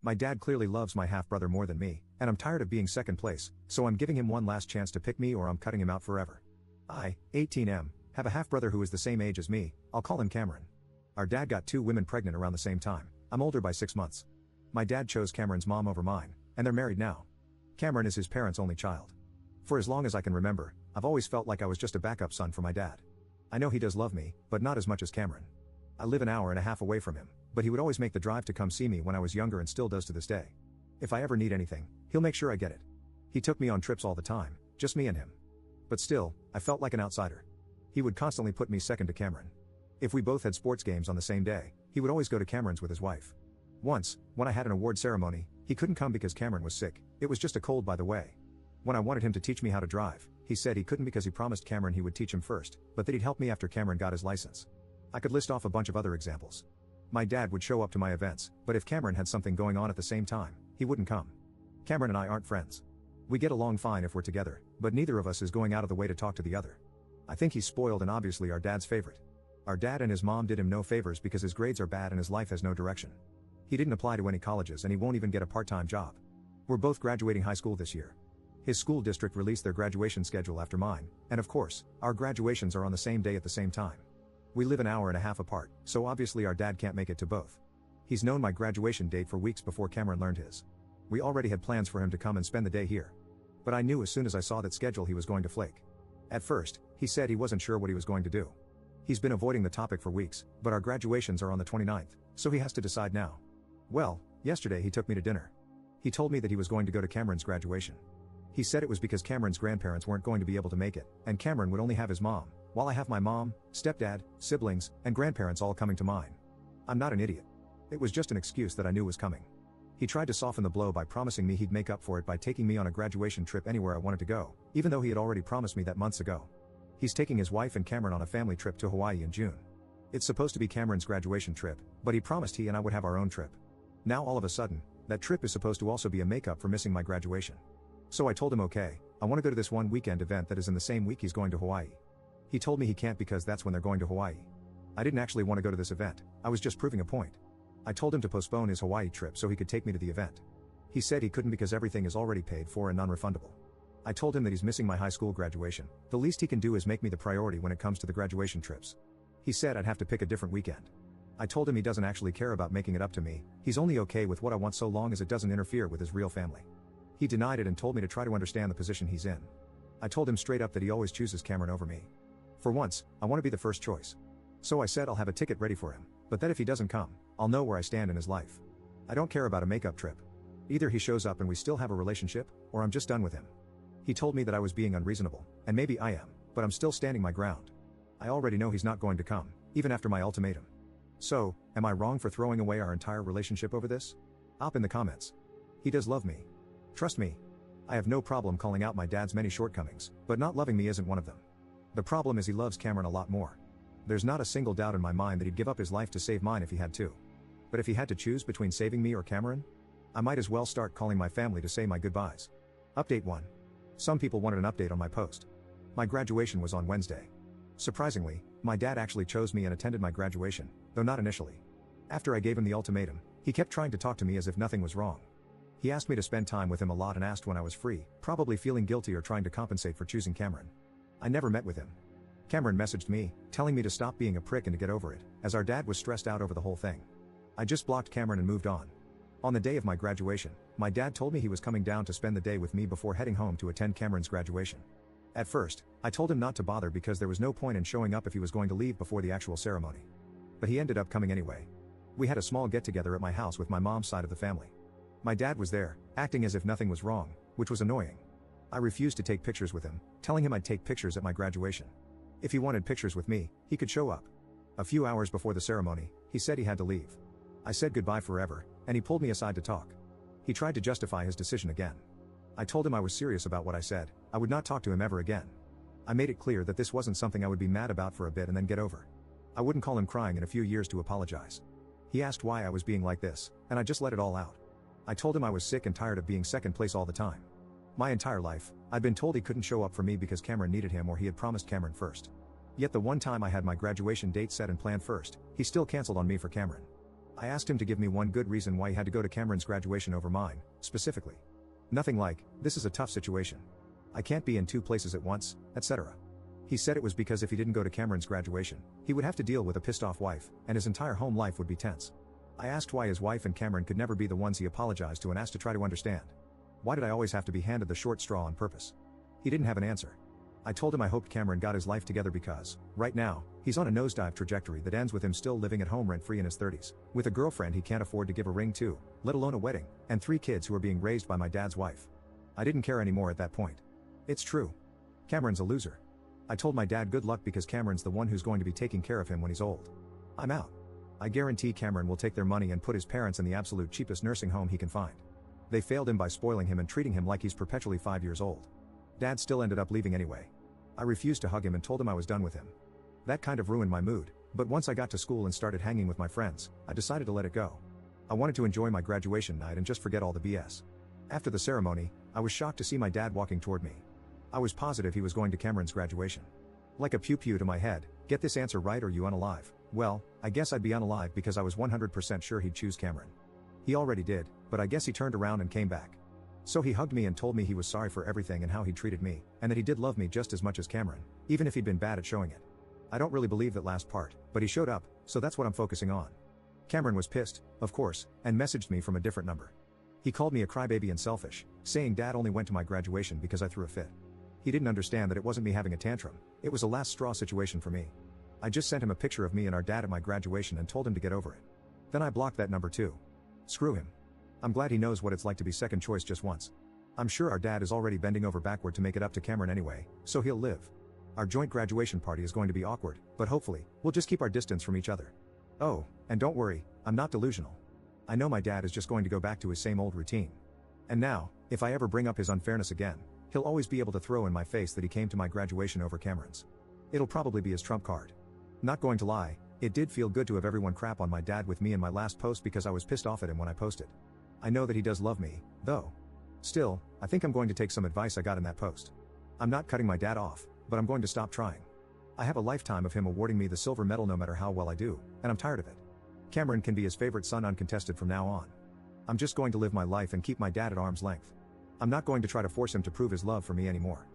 My dad clearly loves my half-brother more than me, and I'm tired of being second place, so I'm giving him one last chance to pick me or I'm cutting him out forever. I, 18M, have a half-brother who is the same age as me. I'll call him Cameron. Our dad got 2 women pregnant around the same time. I'm older by 6 months. My dad chose Cameron's mom over mine, and they're married now. Cameron is his parents' only child. For as long as I can remember, I've always felt like I was just a backup son for my dad. I know he does love me, but not as much as Cameron. I live an hour and a half away from him, but he would always make the drive to come see me when I was younger and still does to this day. If I ever need anything, he'll make sure I get it. He took me on trips all the time, just me and him. But still, I felt like an outsider. He would constantly put me second to Cameron. If we both had sports games on the same day, he would always go to Cameron's with his wife. Once, when I had an award ceremony, he couldn't come because Cameron was sick. It was just a cold, by the way. When I wanted him to teach me how to drive, he said he couldn't because he promised Cameron he would teach him first, but that he'd help me after Cameron got his license. I could list off a bunch of other examples. My dad would show up to my events, but if Cameron had something going on at the same time, he wouldn't come. Cameron and I aren't friends. We get along fine if we're together, but neither of us is going out of the way to talk to the other. I think he's spoiled and obviously our dad's favorite. Our dad and his mom did him no favors because his grades are bad and his life has no direction. He didn't apply to any colleges and he won't even get a part-time job. We're both graduating high school this year. His school district released their graduation schedule after mine, and of course, our graduations are on the same day at the same time. We live an hour and a half apart, so obviously our dad can't make it to both. He's known my graduation date for weeks before Cameron learned his. We already had plans for him to come and spend the day here. But I knew as soon as I saw that schedule he was going to flake. At first, he said he wasn't sure what he was going to do. He's been avoiding the topic for weeks, but our graduations are on the 29th, so he has to decide now. Well, yesterday he took me to dinner. He told me that he was going to go to Cameron's graduation. He said it was because Cameron's grandparents weren't going to be able to make it, and Cameron would only have his mom, while I have my mom, stepdad, siblings, and grandparents all coming to mine. I'm not an idiot. It was just an excuse that I knew was coming. He tried to soften the blow by promising me he'd make up for it by taking me on a graduation trip anywhere I wanted to go, even though he had already promised me that months ago. He's taking his wife and Cameron on a family trip to Hawaii in June. It's supposed to be Cameron's graduation trip, but he promised he and I would have our own trip. Now all of a sudden, that trip is supposed to also be a makeup for missing my graduation. So I told him okay, I want to go to this one weekend event that is in the same week he's going to Hawaii. He told me he can't because that's when they're going to Hawaii. I didn't actually want to go to this event, I was just proving a point. I told him to postpone his Hawaii trip so he could take me to the event. He said he couldn't because everything is already paid for and non-refundable. I told him that he's missing my high school graduation, the least he can do is make me the priority when it comes to the graduation trips. He said I'd have to pick a different weekend. I told him he doesn't actually care about making it up to me, he's only okay with what I want so long as it doesn't interfere with his real family. He denied it and told me to try to understand the position he's in. I told him straight up that he always chooses Cameron over me. For once, I want to be the first choice. So I said I'll have a ticket ready for him, but that if he doesn't come, I'll know where I stand in his life. I don't care about a makeup trip. Either he shows up and we still have a relationship, or I'm just done with him. He told me that I was being unreasonable, and maybe I am, but I'm still standing my ground. I already know he's not going to come, even after my ultimatum. So, am I wrong for throwing away our entire relationship over this? Up in the comments. He does love me. Trust me. I have no problem calling out my dad's many shortcomings, but not loving me isn't one of them. The problem is he loves Cameron a lot more. There's not a single doubt in my mind that he'd give up his life to save mine if he had to. But if he had to choose between saving me or Cameron, I might as well start calling my family to say my goodbyes. Update 1. Some people wanted an update on my post. My graduation was on Wednesday. Surprisingly, my dad actually chose me and attended my graduation, though not initially. After I gave him the ultimatum, he kept trying to talk to me as if nothing was wrong. He asked me to spend time with him a lot and asked when I was free, probably feeling guilty or trying to compensate for choosing Cameron. I never met with him. Cameron messaged me, telling me to stop being a prick and to get over it, as our dad was stressed out over the whole thing. I just blocked Cameron and moved on. On the day of my graduation, my dad told me he was coming down to spend the day with me before heading home to attend Cameron's graduation. At first, I told him not to bother because there was no point in showing up if he was going to leave before the actual ceremony. But he ended up coming anyway. We had a small get-together at my house with my mom's side of the family. My dad was there, acting as if nothing was wrong, which was annoying. I refused to take pictures with him, telling him I'd take pictures at my graduation. If he wanted pictures with me, he could show up. A few hours before the ceremony, he said he had to leave. I said goodbye forever, and he pulled me aside to talk. He tried to justify his decision again. I told him I was serious about what I said, I would not talk to him ever again. I made it clear that this wasn't something I would be mad about for a bit and then get over. I wouldn't call him crying in a few years to apologize. He asked why I was being like this, and I just let it all out. I told him I was sick and tired of being second place all the time. My entire life, I'd been told he couldn't show up for me because Cameron needed him or he had promised Cameron first. Yet the one time I had my graduation date set and planned first, he still canceled on me for Cameron. I asked him to give me one good reason why he had to go to Cameron's graduation over mine, specifically. Nothing like, this is a tough situation. I can't be in two places at once, etc. He said it was because if he didn't go to Cameron's graduation, he would have to deal with a pissed off wife, and his entire home life would be tense. I asked why his wife and Cameron could never be the ones he apologized to and asked to try to understand. Why did I always have to be handed the short straw on purpose? He didn't have an answer. I told him I hoped Cameron got his life together because, right now, he's on a nosedive trajectory that ends with him still living at home rent-free in his 30s, with a girlfriend he can't afford to give a ring to, let alone a wedding, and 3 kids who are being raised by my dad's wife. I didn't care anymore at that point. It's true. Cameron's a loser. I told my dad good luck because Cameron's the one who's going to be taking care of him when he's old. I'm out. I guarantee Cameron will take their money and put his parents in the absolute cheapest nursing home he can find. They failed him by spoiling him and treating him like he's perpetually 5 years old. Dad still ended up leaving anyway. I refused to hug him and told him I was done with him. That kind of ruined my mood, but once I got to school and started hanging with my friends, I decided to let it go. I wanted to enjoy my graduation night and just forget all the BS. After the ceremony, I was shocked to see my dad walking toward me. I was positive he was going to Cameron's graduation. Like a pew-pew to my head, get this answer right or you unalive. Well, I guess I'd be unalive because I was 100% sure he'd choose Cameron. He already did, but I guess he turned around and came back. So he hugged me and told me he was sorry for everything and how he treated me, and that he did love me just as much as Cameron, even if he'd been bad at showing it. I don't really believe that last part, but he showed up, so that's what I'm focusing on. Cameron was pissed, of course, and messaged me from a different number. He called me a crybaby and selfish, saying Dad only went to my graduation because I threw a fit. He didn't understand that it wasn't me having a tantrum, it was a last straw situation for me. I just sent him a picture of me and our dad at my graduation and told him to get over it. Then I blocked that number too. Screw him. I'm glad he knows what it's like to be second choice just once. I'm sure our dad is already bending over backward to make it up to Cameron anyway, so he'll live. Our joint graduation party is going to be awkward, but hopefully, we'll just keep our distance from each other. Oh, and don't worry, I'm not delusional. I know my dad is just going to go back to his same old routine. And now, if I ever bring up his unfairness again, he'll always be able to throw in my face that he came to my graduation over Cameron's. It'll probably be his trump card. Not going to lie, it did feel good to have everyone crap on my dad with me in my last post because I was pissed off at him when I posted. I know that he does love me, though. Still, I think I'm going to take some advice I got in that post. I'm not cutting my dad off, but I'm going to stop trying. I have a lifetime of him awarding me the silver medal no matter how well I do, and I'm tired of it. Cameron can be his favorite son uncontested from now on. I'm just going to live my life and keep my dad at arm's length. I'm not going to try to force him to prove his love for me anymore.